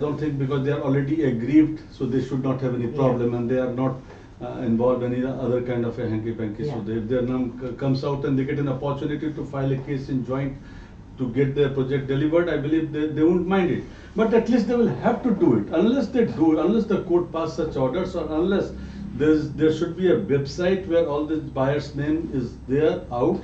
don't think because they are already aggrieved, so they should not have any problem, and they are not involved in any other kind of a hanky-panky. So if their name comes out and they get an opportunity to file a case in joint to get their project delivered, I believe they won't mind it. But at least they will have to do it. Unless they do it, unless the court pass such orders, or unless there should be a website where all the buyer's name is there out.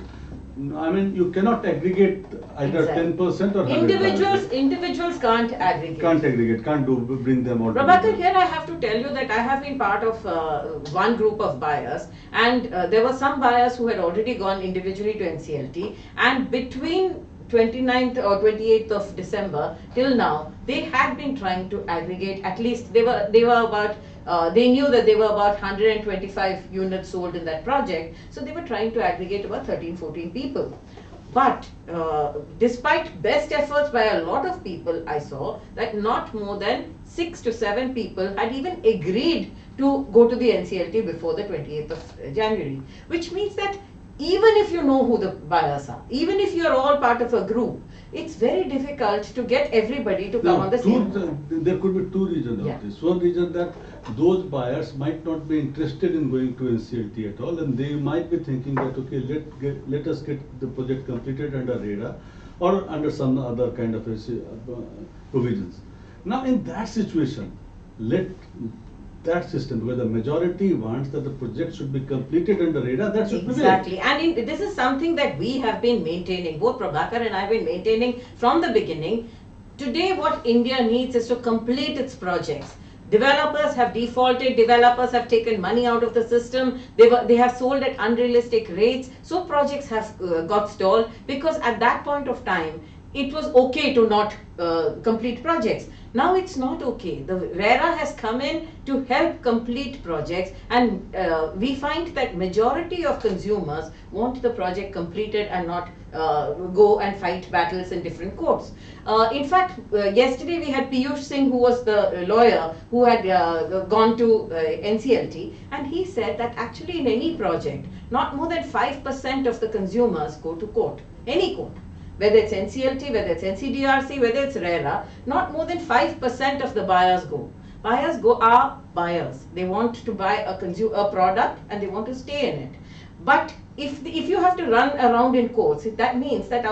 I mean, you cannot aggregate either 10% or 100%. Individuals can't aggregate. Can't bring them all Prabhakar, together. here I have to tell you that I have been part of one group of buyers, and there were some buyers who had already gone individually to NCLT, and between 29th or 28th of December till now, they had been trying to aggregate. At least they were about. They knew that there were about 125 units sold in that project, so they were trying to aggregate about 13-14 people. But despite best efforts by a lot of people, I saw that not more than 6 to 7 people had even agreed to go to the NCLT before the 28th of January, which means that even if you know who the buyers are, even if you are all part of a group, it's very difficult to get everybody to come on the same. There could be two reasons of this. One reason that those buyers might not be interested in going to NCLT at all, and they might be thinking that okay, let us get the project completed under RERA or under some other kind of provisions. Now in that situation, let that system, where the majority wants that the project should be completed under RERA, that should exactly. be And this is something that we have been maintaining, both Prabhakar and I have been maintaining from the beginning. Today what India needs is to complete its projects. Developers have defaulted, developers have taken money out of the system, they have sold at unrealistic rates, so projects have got stalled, because at that point of time it was okay to not complete projects. Now it's not okay. The RERA has come in to help complete projects, and we find that majority of consumers want the project completed and not go and fight battles in different courts. In fact, yesterday we had Piyush Singh, who was the lawyer who had gone to NCLT, and he said that actually in any project, not more than 5% of the consumers go to court, any court. Whether it's NCLT, whether it's NCDRC, whether it's RERA, not more than 5% of the buyers go. Buyers are buyers. They want to buy a product and they want to stay in it. But if you have to run around in courts, that means that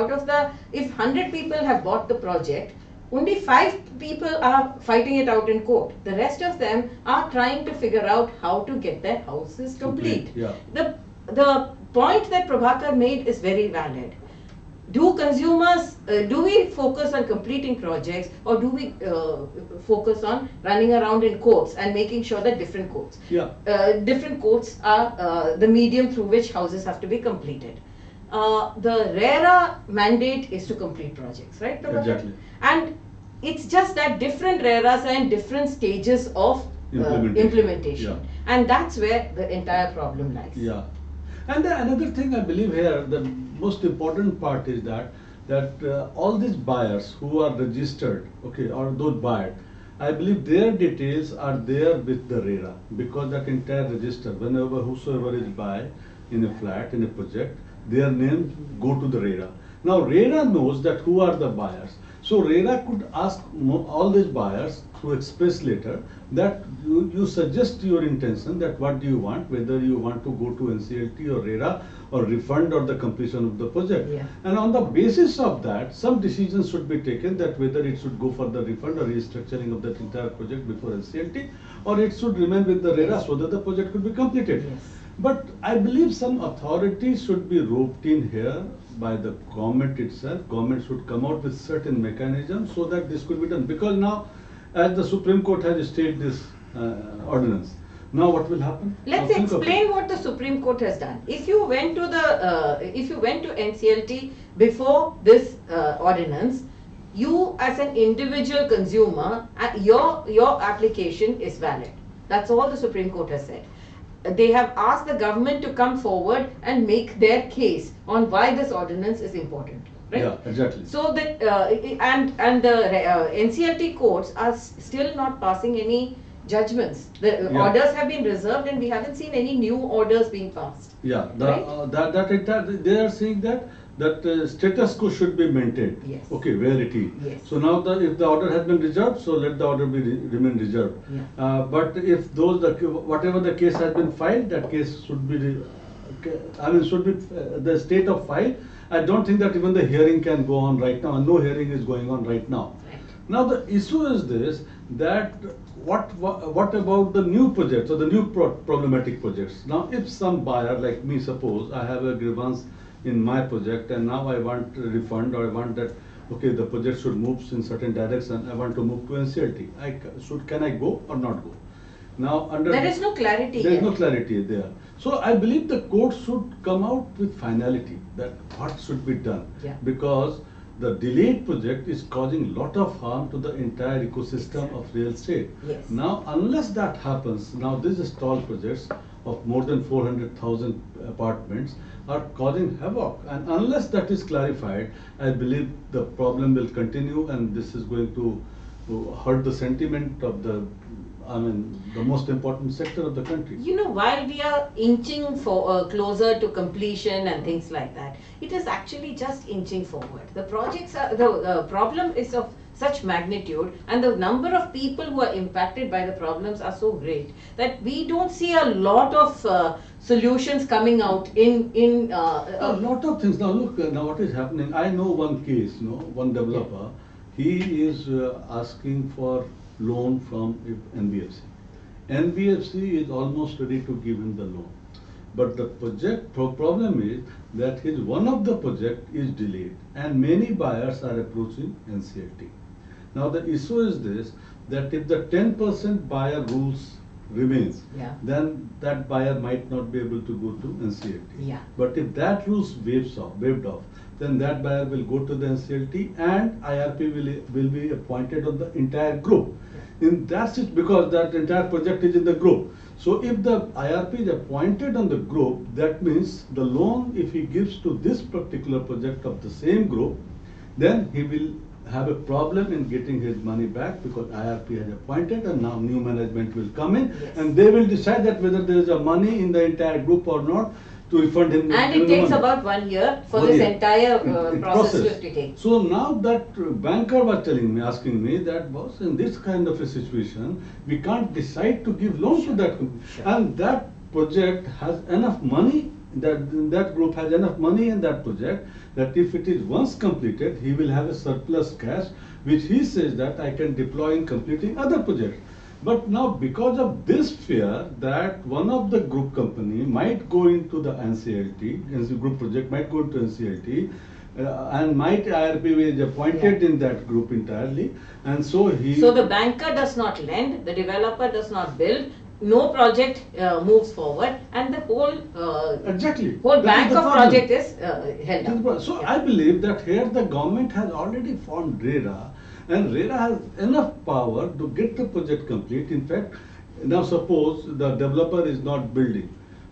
if 100 people have bought the project, only 5 people are fighting it out in court. The rest of them are trying to figure out how to get their houses complete. Yeah. The point that Prabhakar made is very valid. Do we focus on completing projects, or do we focus on running around in courts and making sure that different courts are the medium through which houses have to be completed? The RERA mandate is to complete projects, right? Exactly. And it's just that different RERAs are in different stages of implementation. And that's where the entire problem lies. Yeah. And another thing I believe here, the most important part is that all these buyers who are registered, okay, or those buyers, I believe their details are there with the RERA, because that entire register, whosoever is buy in a flat, in a project, their names go to the RERA. Now RERA knows that who are the buyers. So RERA could ask all these buyers to express letter that you suggest your intention, that what do you want, whether you want to go to NCLT or RERA or refund or the completion of the project. Yeah. And on the basis of that, some decisions should be taken, that whether it should go for the refund or restructuring of that entire project before NCLT, or it should remain with the RERA so that the project could be completed. Yes. But I believe some authority should be roped in here by the government itself. Government should come out with certain mechanisms so that this could be done. Because now, as the Supreme Court has stayed this ordinance, now what will happen? Let's explain what the Supreme Court has done. If you went to NCLT before this ordinance, you as an individual consumer, your application is valid. That's all the Supreme Court has said. They have asked the government to come forward and make their case on why this ordinance is important. Right? Yeah, exactly. So that and the NCLT courts are still not passing any judgments. The orders have been reserved, and we haven't seen any new orders being passed. Yeah, right? they are saying that that status quo should be maintained. Yes. Okay, where it is. Yes. So now if the order has been reserved, so let the order be remain reserved. Yeah. But if whatever the case has been filed, that case should be, should be the state of file. I don't think that even the hearing can go on right now, and no hearing is going on right now. Right. Now the issue is this, that what about the new projects or the new problematic projects? Now if some buyer like me, suppose I have a grievance in my project and now I want a refund, or I want that, okay, the project should move in certain direction, I want to move to NCLT. Can I go or not go? Now There is no clarity there is yet. no clarity there. So I believe the court should come out with finality that what should be done. Yeah. Because the delayed project is causing lot of harm to the entire ecosystem of real estate. Yes. Now unless that happens, now these stall projects of more than 400,000 apartments are causing havoc, and unless that is clarified, I believe the problem will continue, and this is going to hurt the sentiment of the most important sector of the country. You know, while we are inching for closer to completion and things like that, it is actually just inching forward. The problem is of such magnitude, and the number of people who are impacted by the problems are so great that we don't see a lot of solutions coming out in A lot of things. Now look, now what is happening, I know one case, one developer, he is asking for loan from NBFC. NBFC is almost ready to give him the loan. But the problem is that one of the project is delayed, and many buyers are approaching NCLT. Now the issue is this, that if the 10% buyer rules remains, Yeah. then that buyer might not be able to go to NCLT. Yeah. But if that rules waived off, then that buyer will go to the NCLT, and IRP will be appointed on the entire group. In that because that entire project is in the group. So if the IRP is appointed on the group, that means the loan, if he gives to this particular project of the same group, then he will have a problem in getting his money back, because IRP has appointed and now new management will come in. Yes. And they will decide that whether there is a money in the entire group or not to refund him. and it takes about 1 year for 1 this year. entire It process to take. So now that banker was asking me that, boss, in this kind of a situation, we can't decide to give loan to that company. Sure. And that project has enough money, that group has enough money in that project, that if it is once completed, he will have a surplus cash, which he says that I can deploy in completing other projects. But now because of this fear that one of the group company might go into the NCLT, group project might go into NCLT, and might IRP is appointed in that group entirely, and so So the banker does not lend, the developer does not build, no project moves forward, and the whole exactly whole that bank is the of problem. project is held up. So Yeah. I believe that here the government has already formed RERA, and RERA has enough power to get the project complete. In fact, now suppose the developer is not building.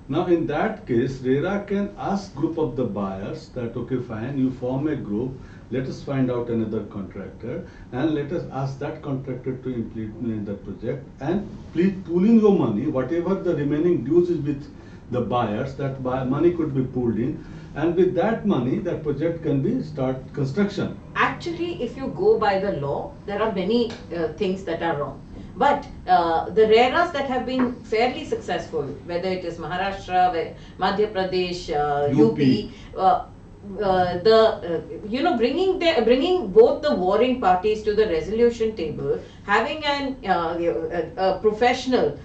Now in that case, RERA can ask group of the buyers that, okay, fine, you form a group, let us find out another contractor, and let us ask that contractor to implement the project, and please pool in your money, whatever the remaining dues is with the buyers, that money could be pooled in, and with that money, that project can be start construction. Actually, if you go by the law, there are many things that are wrong. But the RERAs that have been fairly successful, whether it is Maharashtra, Madhya Pradesh, UP, bringing both the warring parties to the resolution table, having a professional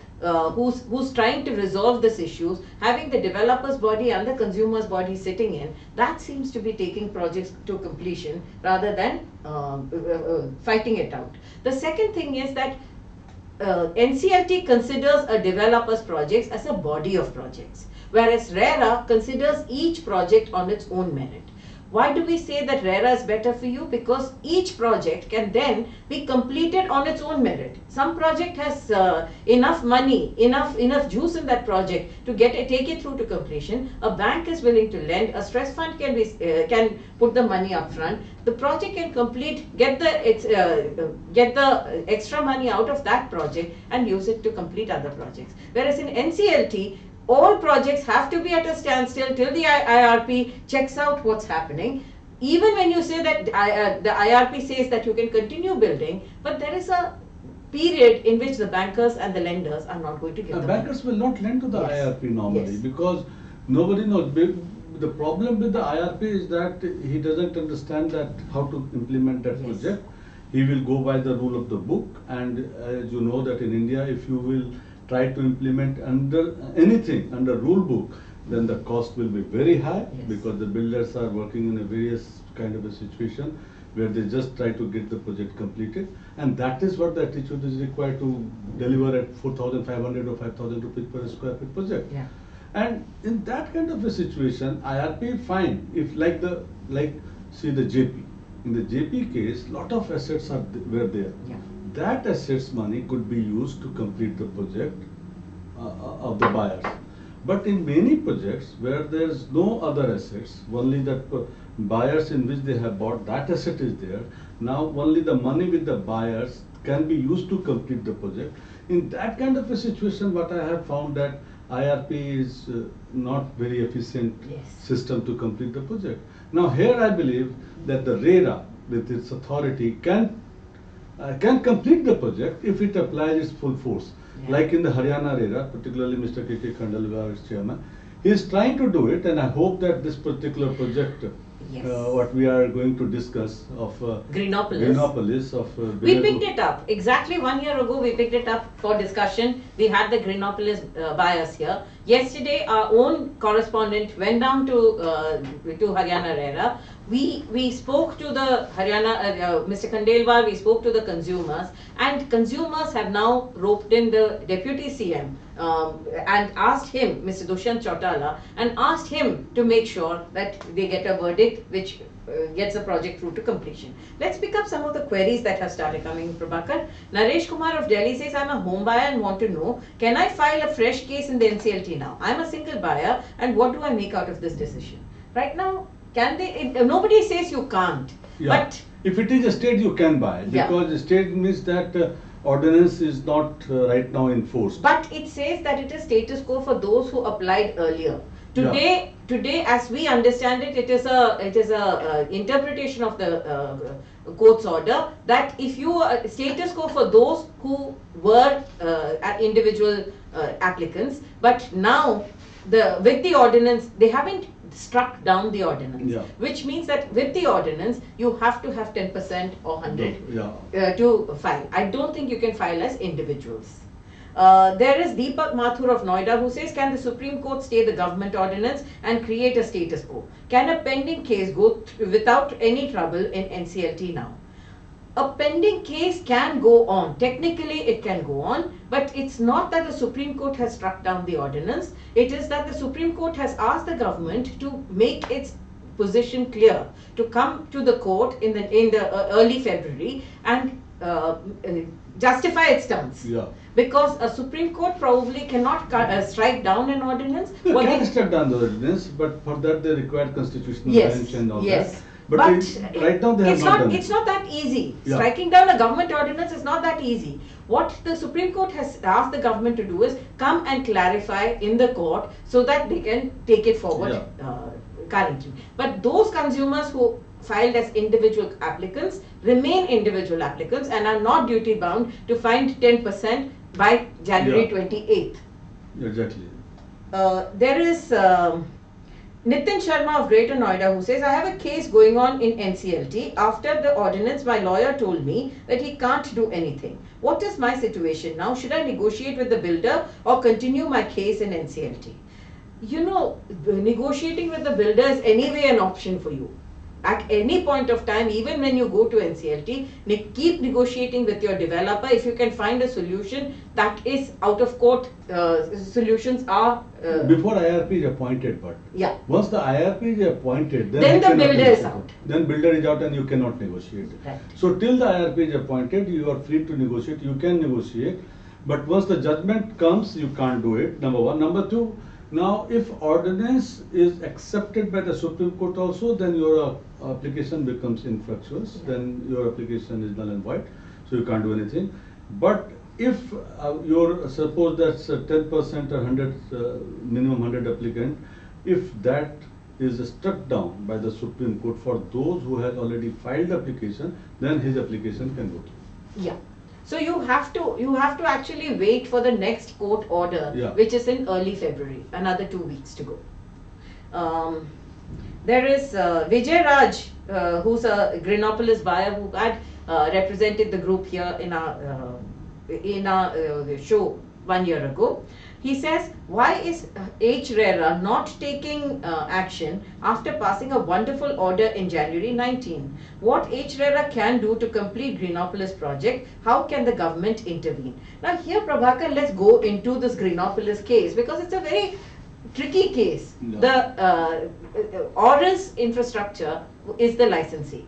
who's trying to resolve these issues, having the developers body and the consumers body sitting in, that seems to be taking projects to completion rather than fighting it out. The second thing is that NCLT considers a developer's projects as a body of projects, whereas RERA considers each project on its own merit. Why do we say that RERA is better for you? Because each project can then be completed on its own merit. Some project has enough money, enough juice in that project to take it through to completion. A bank is willing to lend. A stress fund can put the money up front. The project can complete, get the extra money out of that project and use it to complete other projects. Whereas in NCLT, all projects have to be at a standstill till the IRP checks out what's happening. Even when you say that the IRP says that you can continue building, but there is a period in which the bankers and the lenders are not going to give the bankers will not lend to the Yes. IRP normally Yes. because nobody knows. The problem with the IRP is that he doesn't understand that how to implement that Yes. project. He will go by the rule of the book, and as you know that in India, if you will try to implement under anything under rule book, then the cost will be very high Yes. because the builders are working in a various kind of a situation where they just try to get the project completed, and that is what the attitude is required to deliver at 4,500 or 5,000 rupees per square feet project. Yeah. And in that kind of a situation, IRP fine if see the JP. In the JP case, lot of assets were there. Yeah. That assets money could be used to complete the project of the buyers. But in many projects where there is no other assets, only the buyers in which they have bought that asset is there. Now only the money with the buyers can be used to complete the project. In that kind of a situation, what I have found that IRP is not very efficient Yes. system to complete the project. Now here I believe that the RERA with its authority can complete the project if it applies its full force. Yeah. Like in the Haryana RERA, particularly Mr. K.K. Khandalwar is chairman, he is trying to do it, and I hope that this particular project, Yes. what we are going to discuss of Greenopolis. of We Bilegu- picked it up exactly 1 year ago. We picked it up for discussion. We had the Greenopolis buyers here. Yesterday, our own correspondent went down to Haryana RERA. We spoke to the Haryana Mr. Khandelwal. We spoke to the consumers, and consumers have now roped in the deputy CM and asked him, Mr. Dushyant Chautala, and asked him to make sure that they get a verdict which gets the project through to completion. Let's pick up some of the queries that have started coming, Prabhakar. Naresh Kumar of Delhi says, I'm a home buyer and want to know, can I file a fresh case in the NCLT now? I'm a single buyer, and what do I make out of this decision? Right now, can they? Nobody says you can't. Yeah. But if it is a state, you can buy, Yeah. because state means that ordinance is not right now enforced. But it says that it is status quo for those who applied earlier. Yeah. Today, as we understand it, it is a interpretation of the court's order that if you status quo for those who were individual applicants, but now with the ordinance they haven't struck down the ordinance, Yeah. which means that with the ordinance you have to have 10% or 100 Yeah. to file. I don't think you can file as individuals. There is Deepak Mathur of Noida who says, can the Supreme Court stay the government ordinance and create a status quo? Can a pending case go without any trouble in NCLT now? A pending case can go on. Technically, it can go on, but it's not that the Supreme Court has struck down the ordinance. It is that the Supreme Court has asked the government to make its position clear, to come to the court in the early February and justify its stance. Yeah. Because a Supreme Court probably cannot strike down an ordinance. They What can they- step down the ordinance, but for that they require constitutional Yes, bench and all yes. that. But Right now they have it's not done it's it. not that easy. Yeah. Striking down a government ordinance is not that easy. What the Supreme Court has asked the government to do is come and clarify in the court so that they can take it forward currently. But those consumers who filed as individual applicants remain individual applicants and are not duty bound to find 10% by January Yeah. 28th. Exactly. There is Nitin Sharma of Greater Noida who says, I have a case going on in NCLT. After the ordinance, my lawyer told me that he can't do anything. What is my situation now? Should I negotiate with the builder or continue my case in NCLT? You know, negotiating with the builder is anyway an option for you. At any point of time, even when you go to NCLT, keep negotiating with your developer. If you can find a solution that is out of court, solutions are Before IRP is appointed, but yeah. once the IRP is appointed, Then you the cannot builder is negotiate. out. Then builder is out and you cannot negotiate. Right. So till the IRP is appointed, you are free to negotiate. You can negotiate, but once the judgment comes, you can't do it. Number one. Number two. Now, if ordinance is accepted by the Supreme Court also, then your application becomes infructuous. Yeah. Then your application is null and void, so you can't do anything. But if your suppose that's 10% or 100 minimum 100 applicant, if that is struck down by the Supreme Court for those who have already filed application, then his application can go through. Yeah. So you have to actually wait for the next court order, Yeah. which is in early February. Another 2 weeks to go. There is Vijay Raj, who's a Greenopolis buyer who had represented the group here in our show 1 year ago. He says, why is H. RERA not taking action after passing a wonderful order in January 19? What H. RERA can do to complete Greenopolis project? How can the government intervene? Now here, Prabhakar, let's go into this Greenopolis case because it's a very tricky case. Yeah. The Auris Infrastructure is the licensee.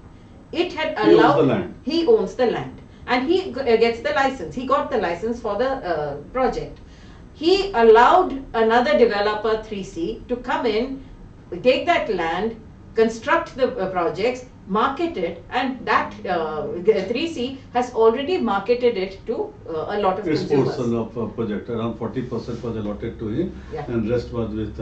It had He owns allowed. the land. He owns the land, and he gets the license. He got the license for the project. He allowed another developer, 3C, to come in, take that land, construct the projects, market it, and that 3C has already marketed it to a lot of Its consumers. portion of project, around 40% was allotted to him, Yeah. and rest was with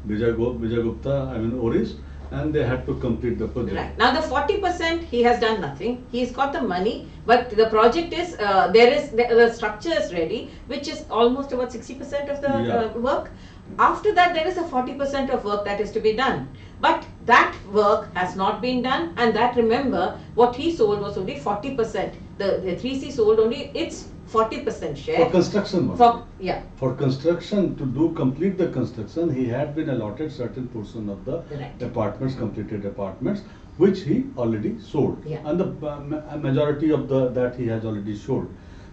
Vijay Gupta, Oris, and they had to complete the project. Right. Now the 40% he has done nothing. He's got the money, but the project is the structure is ready, which is almost about 60% of the Yeah. work. After that, there is a 40% of work that is to be done. But that work has not been done, and that, remember, what he sold was only 40%. The 3C sold only its 40% share. For construction work. Yeah. For construction, to complete the construction, he had been allotted certain portion of the Right. apartments, completed apartments, which he already sold. Yeah. And the majority of that he has already sold.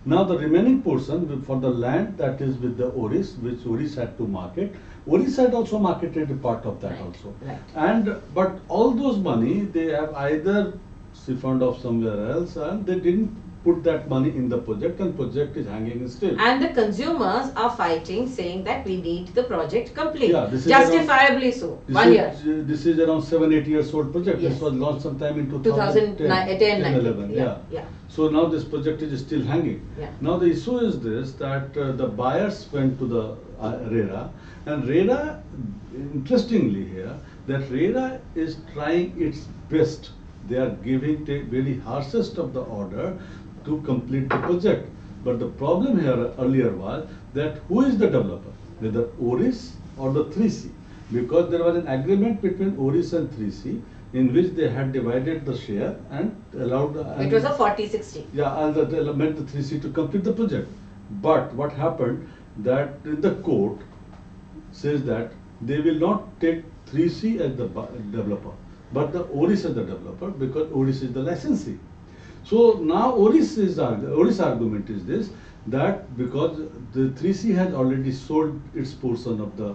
Now the remaining portion for the land that is with the Oris, which Oris had to market, Oris had also marketed a part of that Right, also. right. And but all those money they have either siphoned off somewhere else, and they didn't put that money in the project, and project is hanging still. And the consumers are fighting, saying that we need the project complete. Yeah, this is Justifiably so. This 1 is, year. This is around 7-8 years old project. Yes. This was launched sometime in 2010, 11. yeah, yeah. So now this project is still hanging. Yeah. Now the issue is this, that the buyers went to the RERA, and RERA, interestingly here, that RERA is trying its best. They are giving the very harshest of the order to complete the project. But the problem here earlier was that who is the developer, whether Oris or the 3C? Because there was an agreement between Oris and 3C in which they had divided the share and allowed. It was a 40-60. Yeah, and that meant the 3C to complete the project. But what happened that the court says that they will not take 3C as the developer, but the Oris as the developer, because Oris is the licensee. So now Oris argument is this, that because the 3C has already sold its portion of the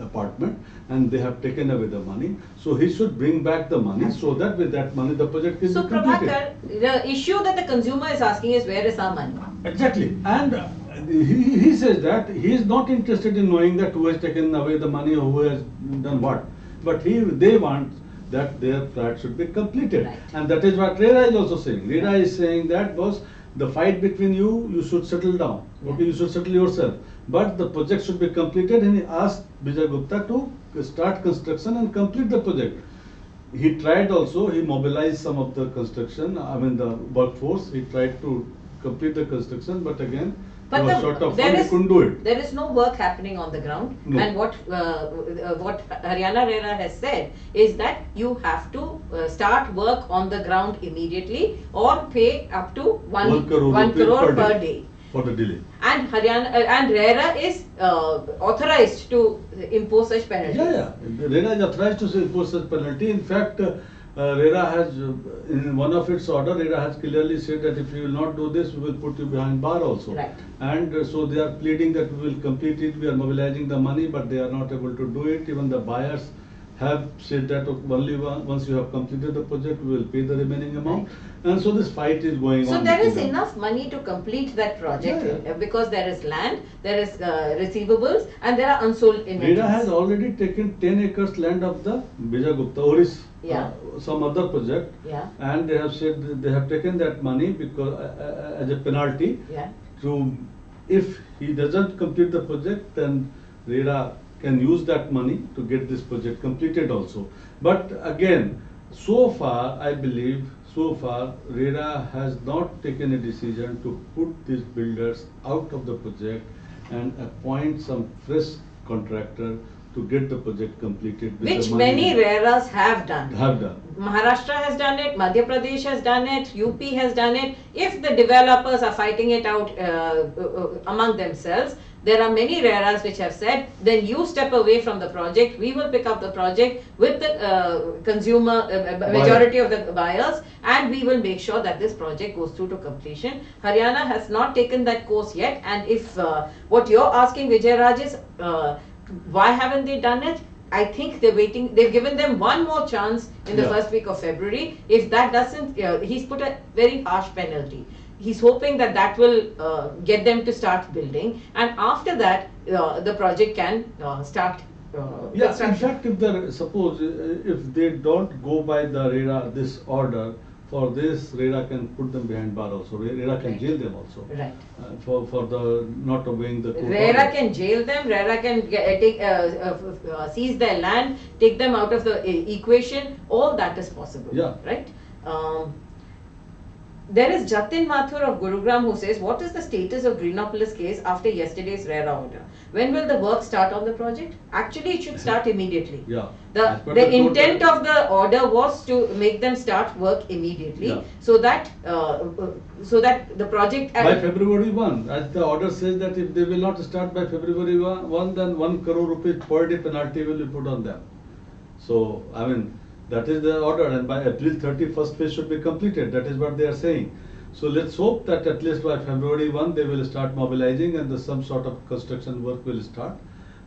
apartment and they have taken away the money, so he should bring back the money so that with that money the project is So completed. Prabhakar, the issue that the consumer is asking is, where is our money? Exactly, and he says that he is not interested in knowing that who has taken away the money or who has done what, but they want that their flat should be completed. Right. And that is what RERA is also saying. RERA is saying that boss, the fight between you should settle down. Yeah. Okay, you should settle yourself. But the project should be completed, and he asked Vijay Gupta to start construction and complete the project. He tried also, he mobilized some of the construction, the workforce. He tried to complete the construction, but again, But he was short of there fund, he is couldn't do it. there is no work happening on the ground, No. and what Haryana RERA has said is that you have to start work on the ground immediately or pay up to 1 crore rupees crore per day. for the delay. And and RERA is authorized to impose such penalties. Yeah. RERA is authorized to impose such penalty. In fact, RERA has, in one of its order, RERA has clearly said that if you will not do this, we will put you behind bar also. Right. And so they are pleading that we will complete it, we are mobilizing the money, but they are not able to do it. Even the buyers have said that only once you have completed the project, we will pay the remaining amount. And so this fight is going on. So there is between them. enough money to complete that project Yeah. because there is land, there is receivables, and there are unsold inventories. RERA has already taken 10 acres land of the Vijay Gupta Oris, Yeah. some other project, Yeah. and they have said that they have taken that money because as a penalty, Yeah. to, if he doesn't complete the project, then RERA can use that money to get this project completed also. But again, so far, I believe, so far, RERA has not taken a decision to put these builders out of the project and appoint some fresh contractor to get the project completed. With Which the money many they RERAs have done. have done. Maharashtra has done it, Madhya Pradesh has done it, UP has done it. If the developers are fighting it out among themselves, there are many RERAs which have said, then you step away from the project, we will pick up the project with the consumer, majority of the buyers, and we will make sure that this project goes through to completion. Haryana has not taken that course yet, and if what you're asking, Vijay Raj, is why haven't they done it? I think they're waiting. They've given them one more chance in the Yeah. first week of February. If that doesn't, he's put a very harsh penalty. He's hoping that that will get them to start building, and after that, the project can start. Yeah, in construction. fact, if the, suppose if they don't go by the RERA, this order, for this RERA can put them behind bar also. RERA can Right. jail them also. Right. For the not obeying the court RERA order. can jail them, RERA can seize their land, take them out of the equation, all that is possible. Yeah. Right? There is Jatin Mathur of Gurugram who says, what is the status of Greenopolis case after yesterday's RERA order? When will the work start on the project? Actually, it should start immediately. Yeah. The, As per the court intent order. of the order was to make them start work immediately, Yeah. so that the project By February 1, as the order says that if they will not start by February 1, then 1 crore rupees per day penalty will be put on them. So, I mean, that is the order, and by April 30, first phase should be completed. That is what they are saying. So let's hope that at least by February 1 they will start mobilizing and some sort of construction work will start.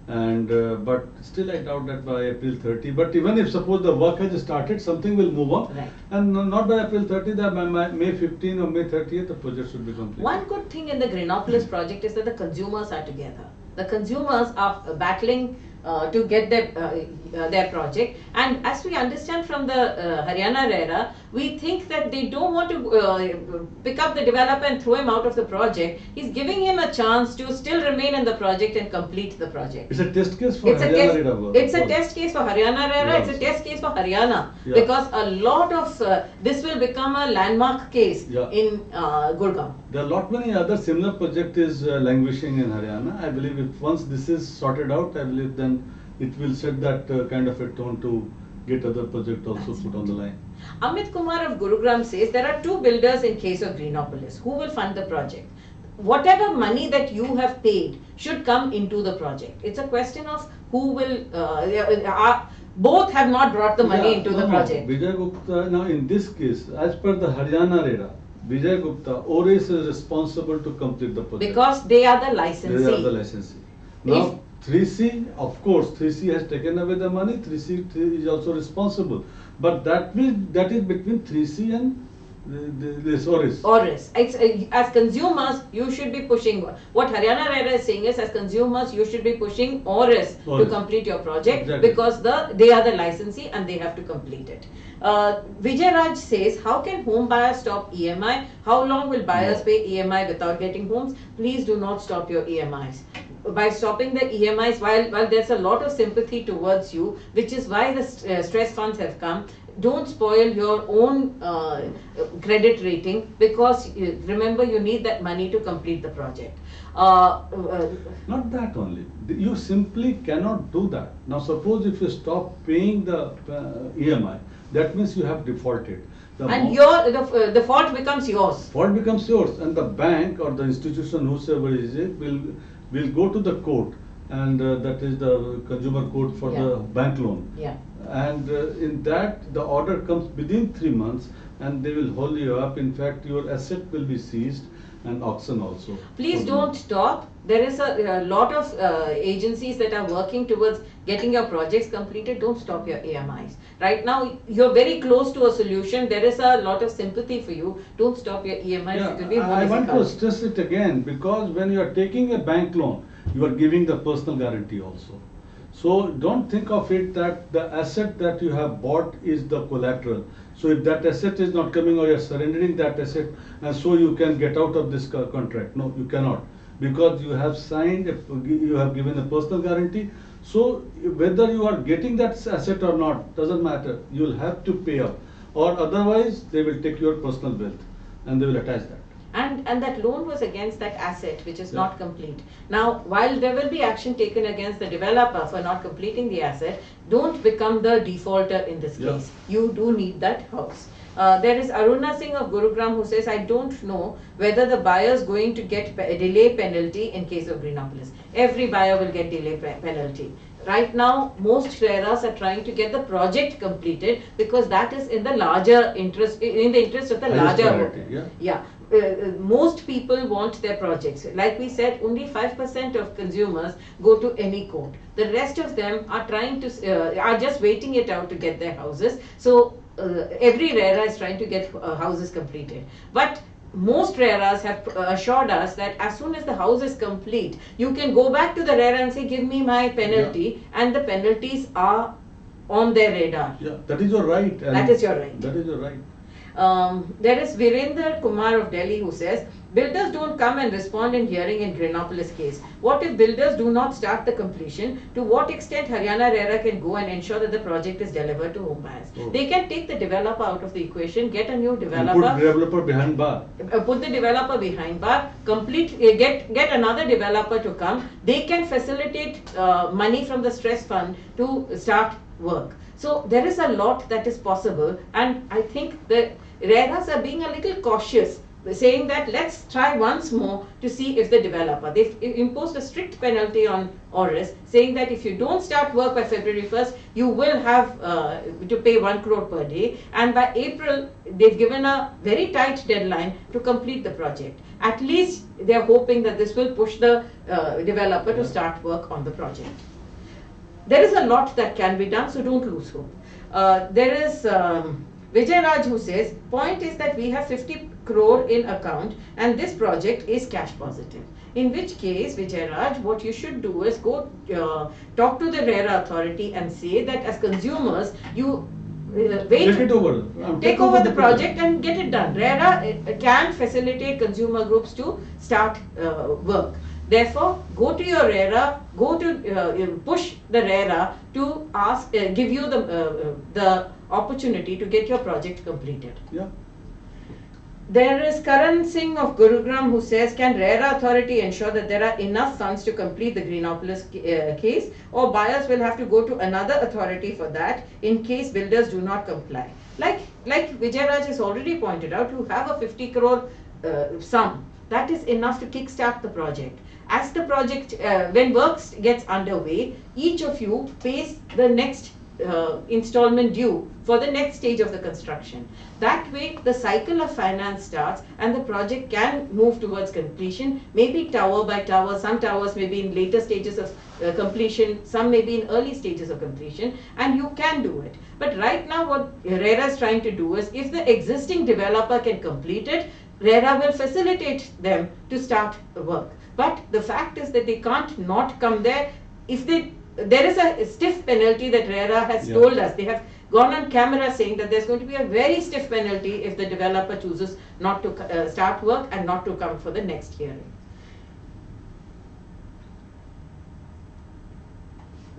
And but still I doubt that by April 30. But even if suppose the work has started, something will move on. Right. And not by April 30, that by May 15 or May 30th the project should be completed. One good thing in the Greenopolis project is that the consumers are together. The consumers are battling to get their project, and as we understand from the Haryana RERA, we think that they don't want to pick up the developer and throw him out of the project. He's giving him a chance to still remain in the project and complete the project. It's a test case for It's a Haryana test. RERA work. It's a test case for Haryana RERA. Yeah. It's a test case for Haryana, Yeah. because a lot of this will become a landmark case Yeah. in Gurgaon. There are lot many other similar project is languishing in Haryana. I believe if once this is sorted out, I believe then it will set that kind of a tone to get other project also put on the line. Amit Kumar of Gurugram says there are two builders in case of Greenopolis. Who will fund the project? Whatever money that you have paid should come into the project. It's a question of who will. Both have not brought the money Yeah, into no, the no. project. Vijay Gupta, now in this case, as per the Haryana RERA, Vijay Gupta, ORIS is responsible to complete the project. Because they are the licensee. They are the licensee. Now, 3C, of course, 3C has taken away the money, 3C is also responsible. But that is between 3C and this ORIS. Oris. It's, as consumers, you should be pushing. What Haryana RERA is saying is, as consumers, you should be pushing Oris to Oris. complete your project, Exactly. because they are the licensee and they have to complete it. Vijay Raj says, how can home buyers stop EMI? How long will buyers No. pay EMI without getting homes? Please do not stop your EMIs. By stopping the EMIs, while there's a lot of sympathy towards you, which is why the stress funds have come, don't spoil your own credit rating, because remember, you need that money to complete the project. Not that only. You simply cannot do that. Now suppose if you stop paying the EMI, that means you have defaulted. The And amount- the fault becomes yours. fault becomes yours, and the bank or the institution, whosoever is it, will go to the court, and that is the consumer court for the Yeah. bank loan. Yeah. And in that, the order comes within 3 months, and they will hold you up. In fact, your asset will be seized and auction also. Please So, don't stop. There is a lot of agencies that are working towards getting your projects completed. Don't stop your AMIs. Right now, you're very close to a solution. There is a lot of sympathy for you. Don't stop your EMIs. Yeah, It will be more I want to difficult. stress it again, because when you are taking a bank loan, you are giving the personal guarantee also. So don't think of it that the asset that you have bought is the collateral. So if that asset is not coming or you're surrendering that asset, and so you can get out of this contract. No, you cannot, because you have signed, you have given a personal guarantee. So whether you are getting that asset or not, doesn't matter. You'll have to pay up, or otherwise they will take your personal wealth and they will attach that. And that loan was against that asset which is Yeah. not complete. Now, while there will be action taken against the developer for not completing the asset, don't become the defaulter in this Yeah. case. You do need that house. There is Aruna Singh of Gurugram who says, I don't know whether the buyer is going to get a delay penalty in case of Greenopolis. Every buyer will get delay penalty. Right now, most RERAs are trying to get the project completed because that is in the larger interest, in the interest of the Highest larger priority, owner. yeah. Most people want their projects. Like we said, only 5% of consumers go to any court. The rest of them are trying to, are just waiting it out to get their houses. So every RERA is trying to get houses completed. But most RERAs have assured us that as soon as the house is complete, you can go back to the RERA and say, give me my penalty, and the penalties are on their radar. Yeah, that is your right. And That is your right. That is your right. There is Virender Kumar of Delhi who says, builders don't come and respond in hearing in Greenopolis case. What if builders do not start the completion? To what extent Haryana RERA can go and ensure that the project is delivered to home buyers? Oh. They can take the developer out of the equation, get a new And developer. put developer behind bar. Put the developer behind bar, get another developer to come. They can facilitate money from the stress fund to start work. So there is a lot that is possible, and I think the RERAs are being a little cautious, saying that let's try once more to see if the developer. They've imposed a strict penalty on ORIS, saying that if you don't start work by February 1st, you will have to pay 1 crore per day, and by April they've given a very tight deadline to complete the project. At least they're hoping that this will push the developer to start work on the project. There is a lot that can be done, so don't lose hope. There is Vijay Raj who says, point is that we have 50 crore in account and this project is cash positive. In which case, Vijay Raj, what you should do is go talk to the RERA authority and say that as consumers, you wait. Take it over. Take over the project and get it done. RERA can facilitate consumer groups to start work. Therefore, go to your RERA, go to push the RERA to ask, give you the opportunity to get your project completed. Yeah. There is Karan Singh of Gurugram who says, can RERA authority ensure that there are enough funds to complete the Greenopolis case, or buyers will have to go to another authority for that in case builders do not comply? Like Vijay Raj has already pointed out, you have a 50 crore sum. That is enough to kickstart the project. As the project, when work gets underway, each of you pays the next installment due for the next stage of the construction. That way the cycle of finance starts and the project can move towards completion, maybe tower by tower. Some towers may be in later stages of completion, some may be in early stages of completion, and you can do it. But right now what RERA is trying to do is, if the existing developer can complete it, RERA will facilitate them to start work. But the fact is that they can't not come there. If there is a stiff penalty that RERA has told us. They have gone on camera saying that there's going to be a very stiff penalty if the developer chooses not to start work and not to come for the next hearing.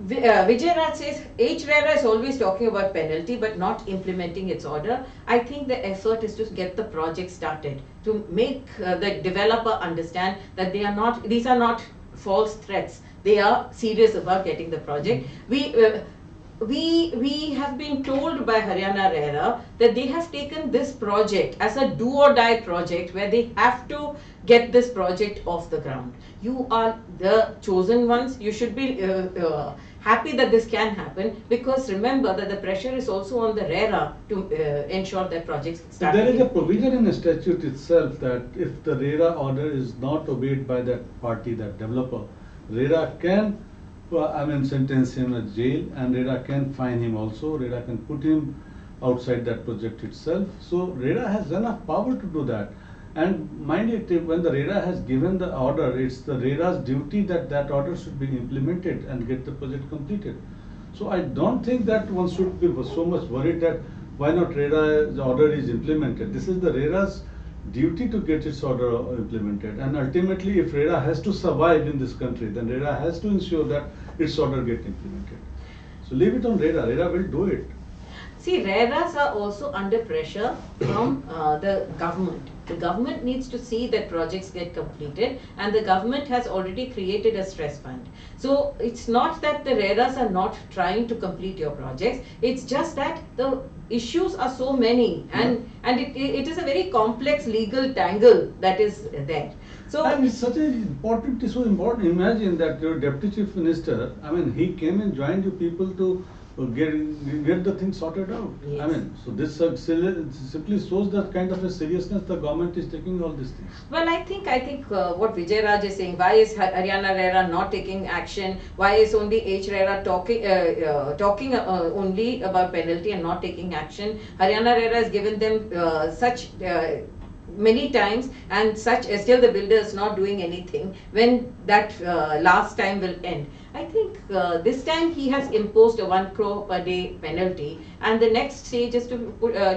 Vijay Raj says, HRERA is always talking about penalty but not implementing its order. I think the effort is to get the project started, to make the developer understand that these are not false threats. They are serious about getting the project. We have been told by Haryana RERA that they have taken this project as a do or die project where they have to get this project off the ground. You are the chosen ones. You should be happy that this can happen, because remember that the pressure is also on the RERA to ensure that projects start. There is a provision in the statute itself that if the RERA order is not obeyed by that party, that developer, RERA can sentence him to jail, and RERA can fine him also. RERA can put him outside that project itself. So RERA has enough power to do that. And mind it, when the RERA has given the order, it's the RERA's duty that that order should be implemented and get the project completed. So I don't think that one should be so much worried that why not RERA's order is implemented. This is the RERA's duty to get its order implemented. And ultimately, if RERA has to survive in this country, then RERA has to ensure that its order get implemented. So leave it on RERA. RERA will do it. See, RERAs are also under pressure from the government. The government needs to see that projects get completed, and the government has already created a stress fund. So it's not that the RERAs are not trying to complete your projects, it's just that the issues are so many, and it is a very complex legal tangle that is there. So, and it's such an important issue. Important. Imagine that your deputy chief minister, I mean, he came and joined you people to get the thing sorted out. Yes. I mean, so this simply shows that kind of a seriousness the government is taking all these things. well, I think what Vijay Raj is saying, why is Haryana RERA not taking action? Why is only H RERA talking only about penalty and not taking action? Haryana RERA has given them such many times, and still the builder is not doing anything. When that last time will end? I think this time he has imposed a 1 crore per day penalty, and the next stage is to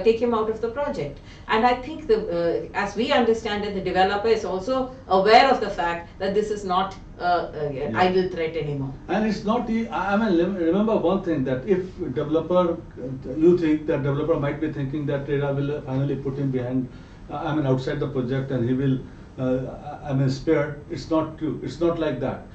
take him out of the project. And I think as we understand it, the developer is also aware of the fact that this is not idle threat anymore. And it's not, I mean, remember one thing, that if developer, you think that developer might be thinking that RERA will finally put him behind, I mean, outside the project, and he will, I mean, spared. It's not true. It's not like that.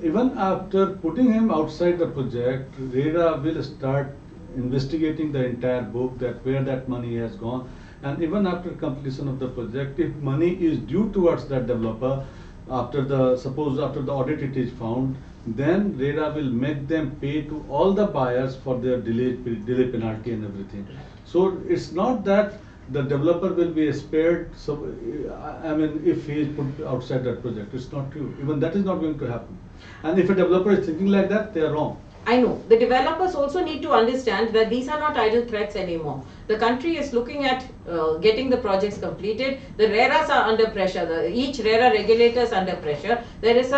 Even after putting him outside the project, RERA will start investigating the entire book, that where that money has gone. And even after completion of the project, if money is due towards that developer, suppose after the audit it is found, then RERA will make them pay to all the buyers for their delay penalty and everything. So it's not that the developer will be spared. So I mean, if he is put outside that project, it's not true. Even that is not going to happen. And if a developer is thinking like that, they are wrong. I know. The developers also need to understand that these are not idle threats anymore. The country is looking at getting the projects completed. The RERAs are under pressure. Each RERA regulator is under pressure. There is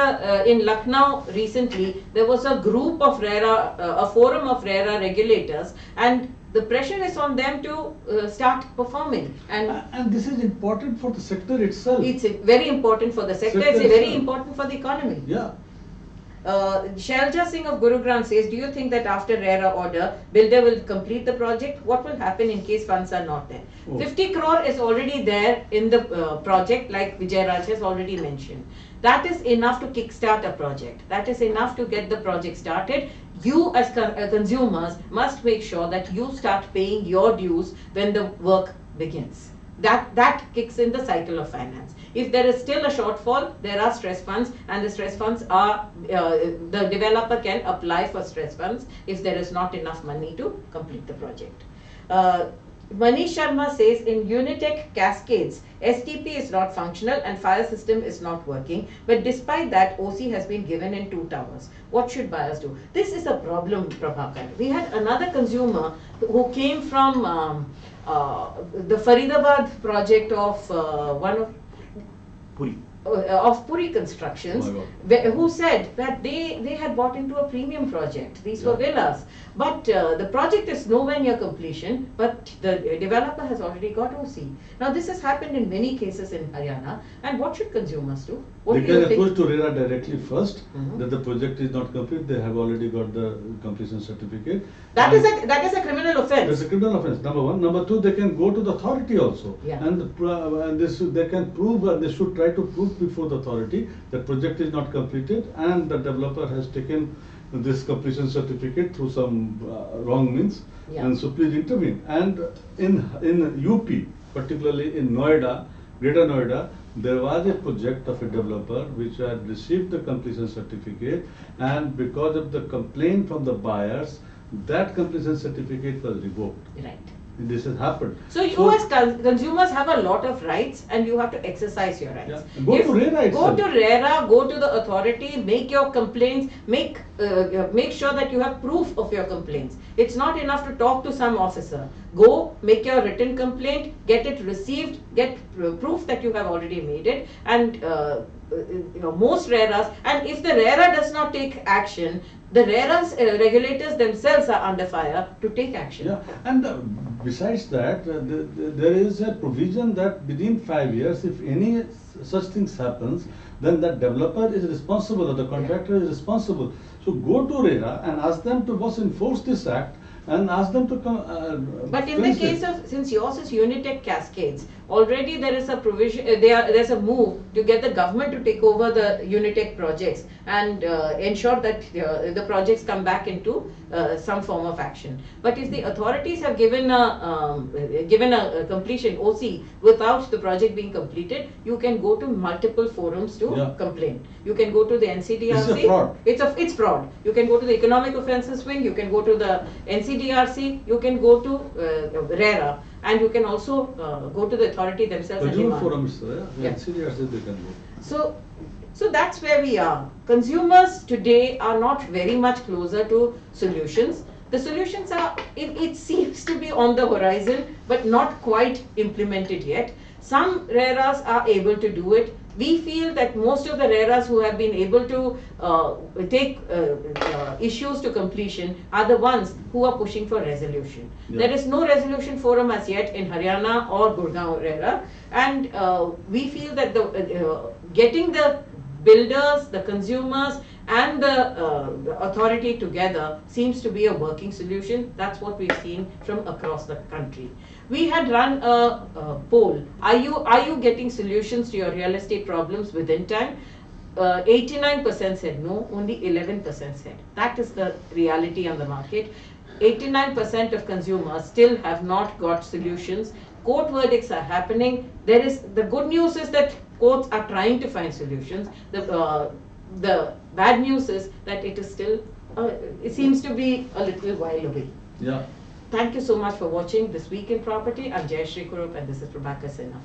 in Lucknow recently, there was a group of RERA, a forum of RERA regulators, and the pressure is on them to start performing. And this is important for the sector itself. It's very important for the sector. It's very important for the economy. Yeah. Shailja Singh of Gurugram says, do you think that after RERA order, builder will complete the project? What will happen in case funds are not there? Oh. 50 crore is already there in the project, like Vijay Raj has already mentioned. That is enough to kickstart a project. That is enough to get the project started. You as consumers must make sure that you start paying your dues when the work begins. That kicks in the cycle of finance. If there is still a shortfall, there are stress funds, and the stress funds are, the developer can apply for stress funds if there is not enough money to complete the project. Manish Sharma says, in Unitech Cascades, STP is not functional and fire system is not working, but despite that, OC has been given in 2 towers. What should buyers do? This is a problem, Prabhakar. We had another consumer who came from the Faridabad project of one of Puri. Of Puri Constructions, who said that they had bought into a premium project. These were villas. But the project is nowhere near completion, but the developer has already got OC. Now this has happened in many cases in Haryana. And what should consumers do? What They do can you think? approach to RERA directly first, that the project is not complete. They have already got the completion certificate. That is a criminal offence. It's a criminal offence, number one. Number two, they can go to the authority also. Yeah. And they can prove, they should try to prove before the authority that project is not completed and the developer has taken this completion certificate through some wrong means. Yeah. And so please intervene. And in UP, particularly in Noida, Greater Noida, there was a project of a developer which had received the completion certificate, and because of the complaint from the buyers, that completion certificate was revoked. Right. this has happened. So you as consumers have a lot of rights and you have to exercise your rights. Yeah. Go to RERA Go itself. to RERA, go to the authority, make your complaints, make sure that you have proof of your complaints. It's not enough to talk to some officer. Go, make your written complaint, get it received, get proof that you have already made it, and most RERAs, and if the RERA does not take action, the RERA's regulators themselves are under fire to take action. Yeah, and besides that, there is a provision that within 5 years, if any such things happens, then the developer is responsible or the contractor is responsible. So go to RERA and ask them to first enforce this act and ask them to come. But in the case of, since yours is Unitech Cascades, already there is a provision, there's a move to get the government to take over the Unitech projects and ensure that the projects come back into some form of action. But if the authorities have given a completion OC without the project being completed, you can go to multiple forums to complain. You can go to the NCDRC. It's a fraud. It's fraud. You can go to the Economic Offences Wing. You can go to the NCDRC. You can go to RERA. And you can also go to the authority themselves. Consumer forums, Yeah. NCDRC they can go. So that's where we are. Consumers today are not very much closer to solutions. The solutions are, it seems to be on the horizon, but not quite implemented yet. Some RERAs are able to do it. We feel that most of the RERAs who have been able to take issues to completion are the ones who are pushing for resolution. Yeah. There is no resolution forum as yet in Haryana or Gurgaon RERA, and we feel that getting the builders, the consumers and the authority together seems to be a working solution. That's what we've seen from across the country. We had run a poll. Are you getting solutions to your real estate problems within time? 89% said no, only 11% said. That is the reality on the market. 89% of consumers still have not got solutions. Court verdicts are happening. The good news is that courts are trying to find solutions. The bad news is that it is still, it seems to be a little while away. Yeah. Thank you so much for watching This Week in Property. I'm Jayashree Kurup and this is Prabhakar Sinha.